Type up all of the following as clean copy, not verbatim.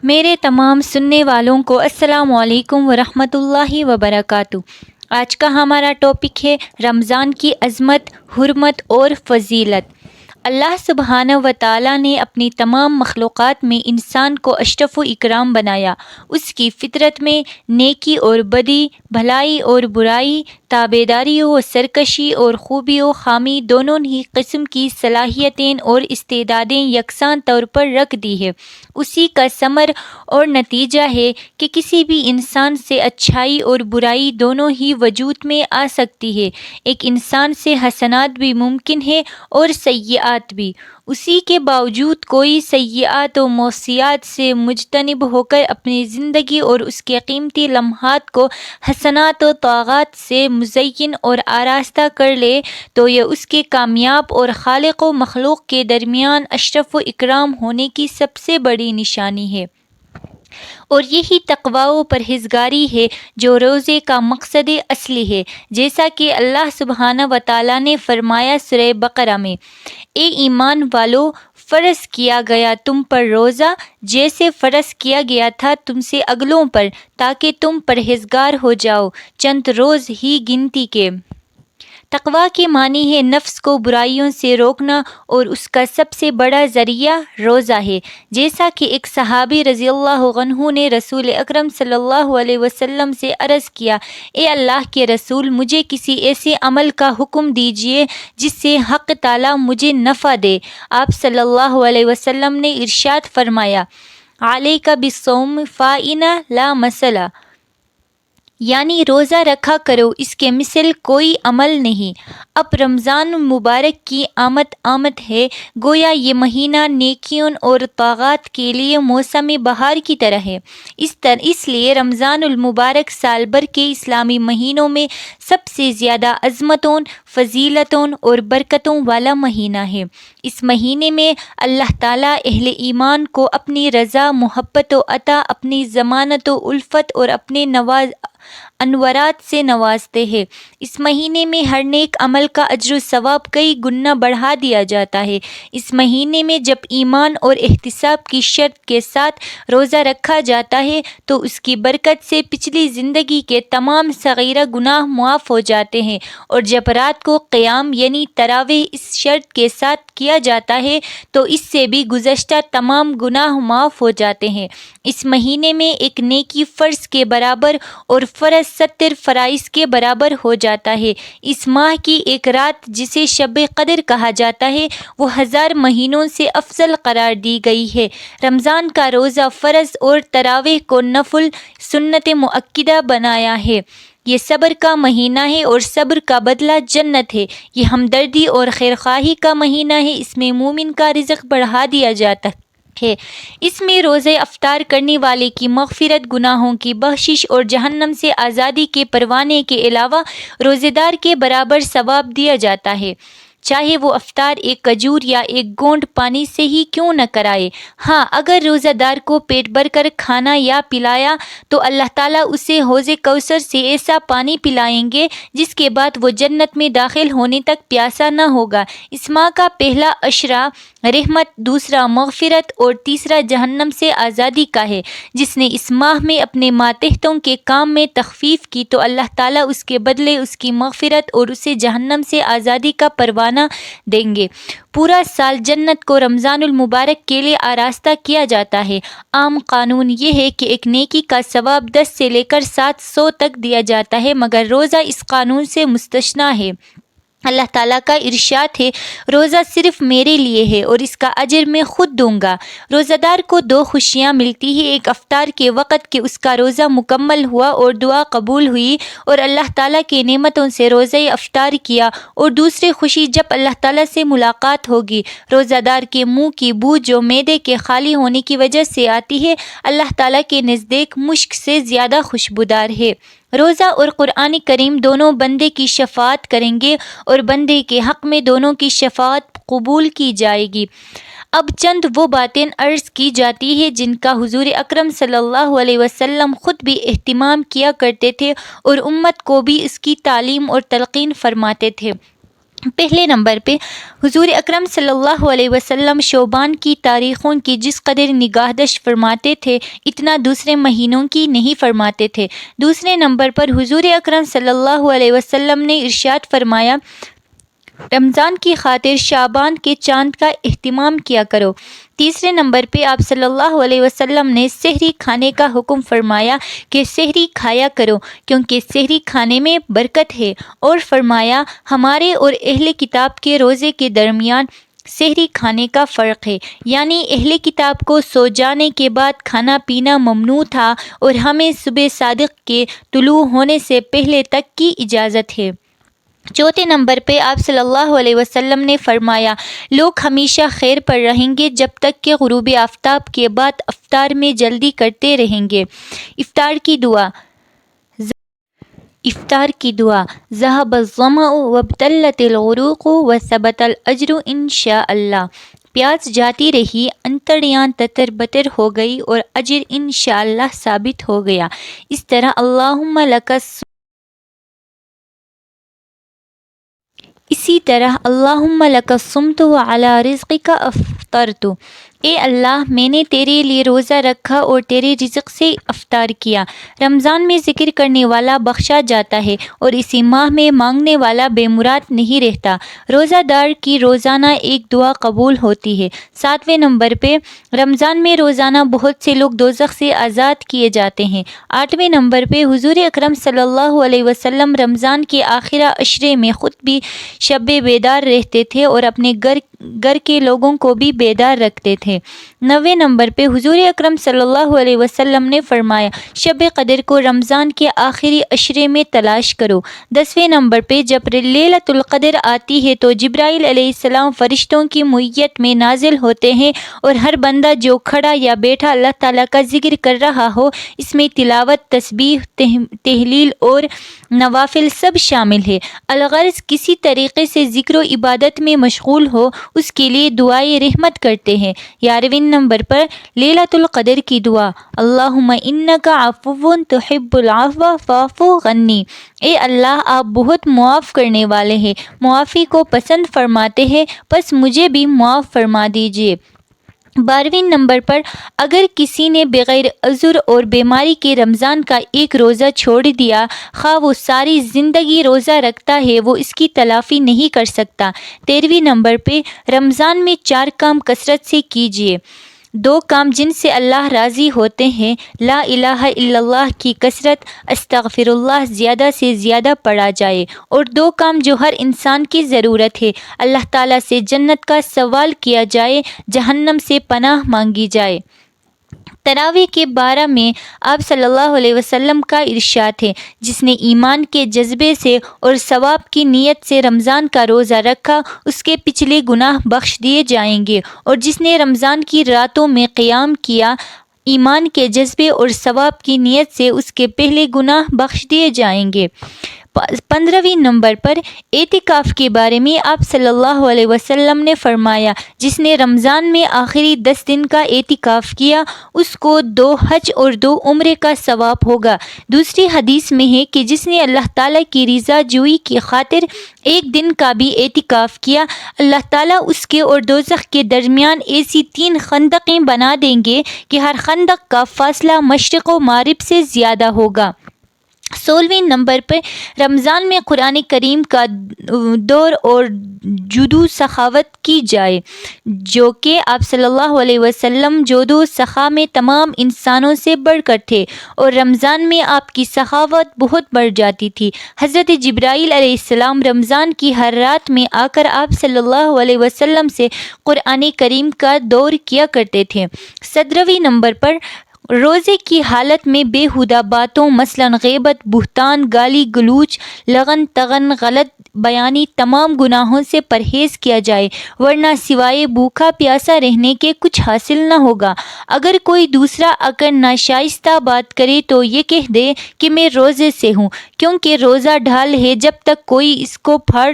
میرے تمام سننے والوں کو السلام علیکم ورحمۃ اللہ وبرکاتہ۔ آج کا ہمارا ٹاپک ہے رمضان کی عظمت، حرمت اور فضیلت۔ اللہ سبحانہ و تعالیٰ نے اپنی تمام مخلوقات میں انسان کو اشرف و اکرام بنایا۔ اس کی فطرت میں نیکی اور بدی، بھلائی اور برائی، تابعداری و سرکشی اور خوبی و خامی دونوں ہی قسم کی صلاحیتیں اور استعدادیں یکساں طور پر رکھ دی ہے۔ اسی کا ثمر اور نتیجہ ہے کہ کسی بھی انسان سے اچھائی اور برائی دونوں ہی وجود میں آ سکتی ہے۔ ایک انسان سے حسنات بھی ممکن ہے اور سیئات بھی۔ اسی کے باوجود کوئی سیئات و معصیات سے مجتنب ہو کر اپنی زندگی اور اس کے قیمتی لمحات کو حسنات و طاعات سے مزین اور آراستہ کر لے تو یہ اس کے کامیاب اور خالق و مخلوق کے درمیان اشرف و اکرام ہونے کی سب سے بڑی نشانی ہے۔ اور یہی تقویٰ و پرہیزگاری ہے جو روزے کا مقصد اصلی ہے، جیسا کہ اللہ سبحانہ و تعالیٰ نے فرمایا سورہ بقرہ میں، اے ایمان والو، فرض کیا گیا تم پر روزہ جیسے فرض کیا گیا تھا تم سے اگلوں پر، تاکہ تم پرہیزگار ہو جاؤ، چند روز ہی گنتی کے۔ تقویٰ کے معنی ہے نفس کو برائیوں سے روکنا، اور اس کا سب سے بڑا ذریعہ روزہ ہے۔ جیسا کہ ایک صحابی رضی اللہ عنہ نے رسول اکرم صلی اللہ علیہ وسلم سے عرض کیا، اے اللہ کے رسول، مجھے کسی ایسے عمل کا حکم دیجیے جس سے حق تعالیٰ مجھے نفع دے۔ آپ صلی اللہ علیہ وسلم نے ارشاد فرمایا، علیک بالصوم فإن لا مثل، یعنی روزہ رکھا کرو، اس کے مثل کوئی عمل نہیں۔ اب رمضان مبارک کی آمد ہے، گویا یہ مہینہ نیکیوں اور طاعات کے لیے موسم بہار کی طرح ہے۔ اس لیے رمضان المبارک سال بھر کے اسلامی مہینوں میں سب سے زیادہ عظمتوں، فضیلتوں اور برکتوں والا مہینہ ہے۔ اس مہینے میں اللہ تعالیٰ اہل ایمان کو اپنی رضا، محبت و عطا، اپنی ضمانت و الفت اور اپنے انوارات سے نوازتے ہیں۔ اس مہینے میں ہر نیک عمل کا اجر و ثواب کئی گنا بڑھا دیا جاتا ہے۔ اس مہینے میں جب ایمان اور احتساب کی شرط کے ساتھ روزہ رکھا جاتا ہے تو اس کی برکت سے پچھلی زندگی کے تمام صغیرہ گناہ معاف ہو جاتے ہیں، اور جب رات کو قیام یعنی تراویح اس شرط کے ساتھ کیا جاتا ہے تو اس سے بھی گزشتہ تمام گناہ معاف ہو جاتے ہیں۔ اس مہینے میں ایک نیکی فرض کے برابر اور فرض 70 فرائض کے برابر ہو جاتا ہے۔ اس ماہ کی ایک رات جسے شب قدر کہا جاتا ہے، وہ 1000 مہینوں سے افضل قرار دی گئی ہے۔ رمضان کا روزہ فرض اور تراویح کو نفل سنت مؤکدہ بنایا ہے۔ یہ صبر کا مہینہ ہے اور صبر کا بدلہ جنت ہے۔ یہ ہمدردی اور خیرخواہی کا مہینہ ہے۔ اس میں مومن کا رزق بڑھا دیا جاتا ہے۔ اس میں روزے افطار کرنے والے کی مغفرت، گناہوں کی بخشش اور جہنم سے آزادی کے پروانے کے علاوہ روزے دار کے برابر ثواب دیا جاتا ہے، چاہے وہ افطار ایک کھجور یا ایک گھونٹ پانی سے ہی کیوں نہ کرائے۔ ہاں، اگر روزہ دار کو پیٹ بھر کر کھانا یا پلایا تو اللہ تعالیٰ اسے حوض کوثر سے ایسا پانی پلائیں گے جس کے بعد وہ جنت میں داخل ہونے تک پیاسا نہ ہوگا۔ اس ماہ کا پہلا عشرہ رحمت، دوسرا مغفرت اور تیسرا جہنم سے آزادی کا ہے۔ جس نے اس ماہ میں اپنے ماتحتوں کے کام میں تخفیف کی تو اللہ تعالیٰ اس کے بدلے اس کی مغفرت اور اسے جہنم سے آزادی کا پروانہ دیں گے۔ پورا سال جنت کو رمضان المبارک کے لیے آراستہ کیا جاتا ہے۔ عام قانون یہ ہے کہ ایک نیکی کا ثواب 10 سے لے کر 700 تک دیا جاتا ہے، مگر روزہ اس قانون سے مستثنیٰ ہے۔ اللہ تعالیٰ کا ارشاد ہے، روزہ صرف میرے لیے ہے اور اس کا اجر میں خود دوں گا۔ روزہ دار کو 2 خوشیاں ملتی ہیں، ایک افطار کے وقت کہ اس کا روزہ مکمل ہوا اور دعا قبول ہوئی اور اللہ تعالیٰ کی نعمتوں سے روزہ افطار کیا، اور دوسری خوشی جب اللہ تعالیٰ سے ملاقات ہوگی۔ روزہ دار کے منہ کی بو جو معدے کے خالی ہونے کی وجہ سے آتی ہے، اللہ تعالیٰ کے نزدیک مشک سے زیادہ خوشبودار ہے۔ روزہ اور قرآن کریم دونوں بندے کی شفاعت کریں گے اور بندے کے حق میں دونوں کی شفاعت قبول کی جائے گی۔ اب چند وہ باتیں عرض کی جاتی ہیں جن کا حضور اکرم صلی اللہ علیہ وسلم خود بھی اہتمام کیا کرتے تھے اور امت کو بھی اس کی تعلیم اور تلقین فرماتے تھے۔ پہلے نمبر پہ حضور اکرم صلی اللہ علیہ وسلم شعبان کی تاریخوں کی جس قدر نگہداشت فرماتے تھے اتنا دوسرے مہینوں کی نہیں فرماتے تھے۔ دوسرے نمبر پر حضور اکرم صلی اللہ علیہ وسلم نے ارشاد فرمایا، رمضان کی خاطر شعبان کے چاند کا اہتمام کیا کرو۔ تیسرے نمبر پہ آپ صلی اللہ علیہ وسلم نے سحری کھانے کا حکم فرمایا کہ سحری کھایا کرو کیونکہ سحری کھانے میں برکت ہے، اور فرمایا ہمارے اور اہل کتاب کے روزے کے درمیان سحری کھانے کا فرق ہے، یعنی اہل کتاب کو سو جانے کے بعد کھانا پینا ممنوع تھا اور ہمیں صبح صادق کے طلوع ہونے سے پہلے تک کی اجازت ہے۔ چوتھے نمبر پہ آپ صلی اللہ علیہ وسلم نے فرمایا، لوگ ہمیشہ خیر پر رہیں گے جب تک کہ غروب آفتاب کے بعد افطار میں جلدی کرتے رہیں گے۔ افطار کی دعا ذهب الظمأ وابتلت العروق وثبت الاجر انشاء اللہ۔ پیاس جاتی رہی، انتڑیاں تتر بتر ہو گئی اور اجر انشاءاللہ ثابت ہو گیا۔ اس طرح اللہم لک صمت وعلی رزقک افطرت۔ اے اللہ، میں نے تیرے لیے روزہ رکھا اور تیرے رزق سے افطار کیا۔ رمضان میں ذکر کرنے والا بخشا جاتا ہے اور اسی ماہ میں مانگنے والا بے مراد نہیں رہتا۔ روزہ دار کی روزانہ ایک دعا قبول ہوتی ہے۔ ساتویں نمبر پہ رمضان میں روزانہ بہت سے لوگ دوزخ سے آزاد کیے جاتے ہیں۔ آٹھویں نمبر پہ حضور اکرم صلی اللہ علیہ وسلم رمضان کے آخری عشرے میں خود بھی شب بیدار رہتے تھے اور اپنے گھر کے لوگوں کو بھی بیدار رکھتے تھے۔ نویں نمبر پہ حضور اکرم صلی اللہ علیہ وسلم نے فرمایا، شب قدر کو رمضان کے آخری عشرے میں تلاش کرو۔ 10ویں نمبر پہ جب لیلۃ القدر آتی ہے تو جبرائیل علیہ السلام فرشتوں کی معیت میں نازل ہوتے ہیں اور ہر بندہ جو کھڑا یا بیٹھا اللہ تعالیٰ کا ذکر کر رہا ہو، اس میں تلاوت، تسبیح، تحلیل اور نوافل سب شامل ہے۔ الغرض کسی طریقے سے ذکر و عبادت میں مشغول ہو، اس کے لیے دعائے رحمت کرتے ہیں۔ 11ویں نمبر پر لیلۃ القدر کی دعا اللہم انک عفو تحب العفو فاعف عنی۔ اے اللہ، آپ بہت معاف کرنے والے ہیں، معافی کو پسند فرماتے ہیں، پس مجھے بھی معاف فرما دیجیے۔ 12ویں نمبر پر اگر کسی نے بغیر عذر اور بیماری کے رمضان کا ایک روزہ چھوڑ دیا، خواہ وہ ساری زندگی روزہ رکھتا ہے، وہ اس کی تلافی نہیں کر سکتا۔ 13ویں نمبر پہ رمضان میں 4 کام کثرت سے کیجیے۔ 2 کام جن سے اللہ راضی ہوتے ہیں، لا الہ الا اللہ کی کثرت، استغفر اللہ زیادہ سے زیادہ پڑھا جائے، اور 2 کام جو ہر انسان کی ضرورت ہے، اللہ تعالیٰ سے جنت کا سوال کیا جائے، جہنم سے پناہ مانگی جائے۔ تراویح کے بارے میں آپ صلی اللہ علیہ وسلم کا ارشاد ہے، جس نے ایمان کے جذبے سے اور ثواب کی نیت سے رمضان کا روزہ رکھا، اس کے پچھلے گناہ بخش دیے جائیں گے، اور جس نے رمضان کی راتوں میں قیام کیا، ایمان کے جذبے اور ثواب کی نیت سے اس کے پہلے گناہ بخش دیے جائیں گے۔ 15ویں نمبر پر اعتکاف کے بارے میں آپ صلی اللہ علیہ وسلم نے فرمایا، جس نے رمضان میں آخری 10 دن کا اعتکاف کیا، اس کو 2 حج اور 2 عمرے کا ثواب ہوگا۔ دوسری حدیث میں ہے کہ جس نے اللہ تعالیٰ کی رضا جوئی کی خاطر 1 دن کا بھی اعتکاف کیا، اللہ تعالیٰ اس کے اور دوزخ کے درمیان ایسی 3 خندقیں بنا دیں گے کہ ہر خندق کا فاصلہ مشرق و مغرب سے زیادہ ہوگا۔ 16ویں نمبر پر رمضان میں قرآن کریم کا دور اور جود و سخاوت کی جائے، جو کہ آپ صلی اللہ علیہ وسلم جود و سخا میں تمام انسانوں سے بڑھ کر تھے، اور رمضان میں آپ کی سخاوت بہت بڑھ جاتی تھی۔ حضرت جبرائیل علیہ السلام رمضان کی ہر رات میں آ کر آپ صلی اللہ علیہ وسلم سے قرآن کریم کا دور کیا کرتے تھے۔ 17ویں نمبر پر روزے کی حالت میں بےہودہ باتوں مثلاً غیبت، بہتان، گالی گلوچ، لغن تغن، غلط بیانی، تمام گناہوں سے پرہیز کیا جائے، ورنہ سوائے بھوکا پیاسا رہنے کے کچھ حاصل نہ ہوگا۔ اگر کوئی دوسرا آ کر ناشائستہ بات کرے تو یہ کہہ دے کہ میں روزے سے ہوں، کیونکہ روزہ ڈھال ہے، جب تک کوئی اس کو پھاڑے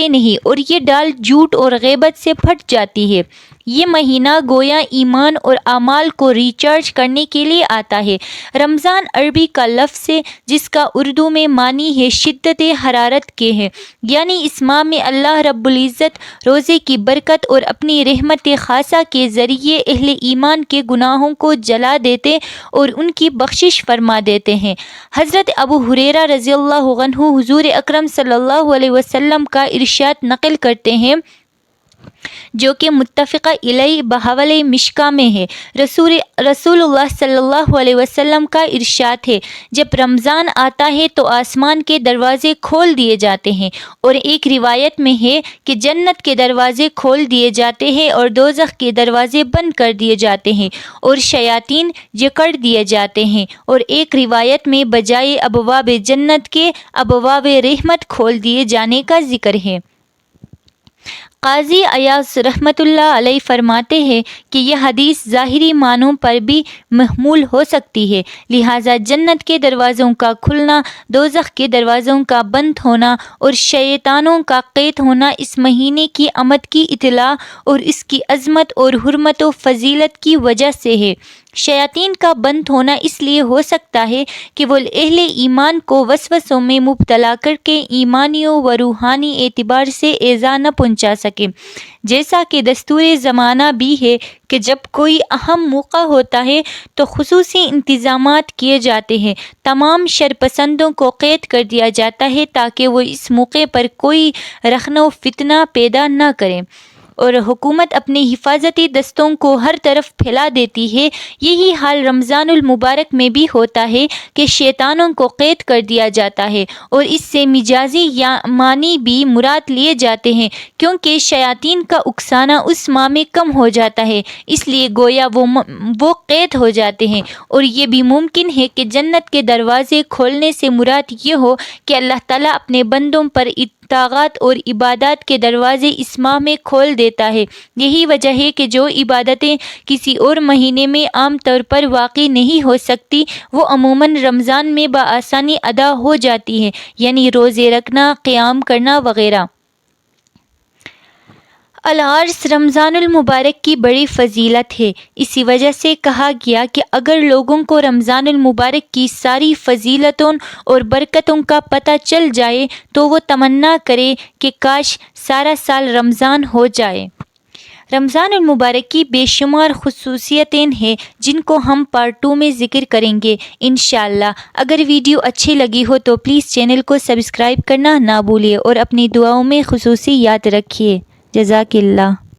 نہیں، اور یہ ڈال جھوٹ اور غیبت سے پھٹ جاتی ہے۔ یہ مہینہ گویا ایمان اور اعمال کو ریچارج کرنے کے لیے آتا ہے۔ رمضان عربی کا لفظ ہے جس کا اردو میں معنی ہے شدت حرارت کے ہے، یعنی اس ماہ میں اللہ رب العزت روزے کی برکت اور اپنی رحمت خاصہ کے ذریعے اہل ایمان کے گناہوں کو جلا دیتے اور ان کی بخشش فرما دیتے ہیں۔ حضرت ابو ہریرہ رضی اللہ عنہ حضور اکرم صلی اللہ علیہ وسلم کا ارشاد نقل کرتے ہیں جو کہ متفق علیہ بحوالہ مشکاہ میں ہے۔ رسول اللہ صلی اللہ علیہ وسلم کا ارشاد ہے، جب رمضان آتا ہے تو آسمان کے دروازے کھول دیے جاتے ہیں، اور ایک روایت میں ہے کہ جنت کے دروازے کھول دیے جاتے ہیں اور دوزخ کے دروازے بند کر دیے جاتے ہیں اور شیاطین جکڑ دیے جاتے ہیں، اور ایک روایت میں بجائے ابواب جنت کے ابواب رحمت کھول دیے جانے کا ذکر ہے۔ قاضی عیاض رحمۃ اللہ علیہ فرماتے ہیں کہ یہ حدیث ظاہری معنوں پر بھی محمول ہو سکتی ہے، لہٰذا جنت کے دروازوں کا کھلنا، دوزخ کے دروازوں کا بند ہونا اور شیطانوں کا قید ہونا اس مہینے کی آمد کی اطلاع اور اس کی عظمت اور حرمت و فضیلت کی وجہ سے ہے۔ شیاطین کا بند ہونا اس لیے ہو سکتا ہے کہ وہ اہل ایمان کو وسوسوں میں مبتلا کر کے ایمانی و روحانی اعتبار سے ایذا نہ پہنچا سکے، جیسا کہ دستور زمانہ بھی ہے کہ جب کوئی اہم موقع ہوتا ہے تو خصوصی انتظامات کیے جاتے ہیں، تمام شرپسندوں کو قید کر دیا جاتا ہے تاکہ وہ اس موقع پر کوئی رخنہ و فتنہ پیدا نہ کریں، اور حکومت اپنے حفاظتی دستوں کو ہر طرف پھیلا دیتی ہے۔ یہی حال رمضان المبارک میں بھی ہوتا ہے کہ شیطانوں کو قید کر دیا جاتا ہے، اور اس سے مجازی یا معنی بھی مراد لیے جاتے ہیں، کیونکہ شیاطین کا اکسانا اس ماہ میں کم ہو جاتا ہے، اس لیے گویا وہ قید ہو جاتے ہیں۔ اور یہ بھی ممکن ہے کہ جنت کے دروازے کھولنے سے مراد یہ ہو کہ اللہ تعالیٰ اپنے بندوں پر طاعات اور عبادات کے دروازے اس ماہ میں کھول دیتا ہے۔ یہی وجہ ہے کہ جو عبادتیں کسی اور مہینے میں عام طور پر واقع نہیں ہو سکتی وہ عموماً رمضان میں بآسانی ادا ہو جاتی ہیں، یعنی روزے رکھنا، قیام کرنا وغیرہ۔ العرس رمضان المبارک کی بڑی فضیلت ہے، اسی وجہ سے کہا گیا کہ اگر لوگوں کو رمضان المبارک کی ساری فضیلتوں اور برکتوں کا پتہ چل جائے تو وہ تمنا کرے کہ کاش سارا سال رمضان ہو جائے۔ رمضان المبارک کی بے شمار خصوصیتیں ہیں جن کو ہم پارٹ 2 میں ذکر کریں گے انشاءاللہ۔ اگر ویڈیو اچھی لگی ہو تو پلیز چینل کو سبسکرائب کرنا نہ بھولئے اور اپنی دعاؤں میں خصوصی یاد رکھیے۔ جزاک اللہ۔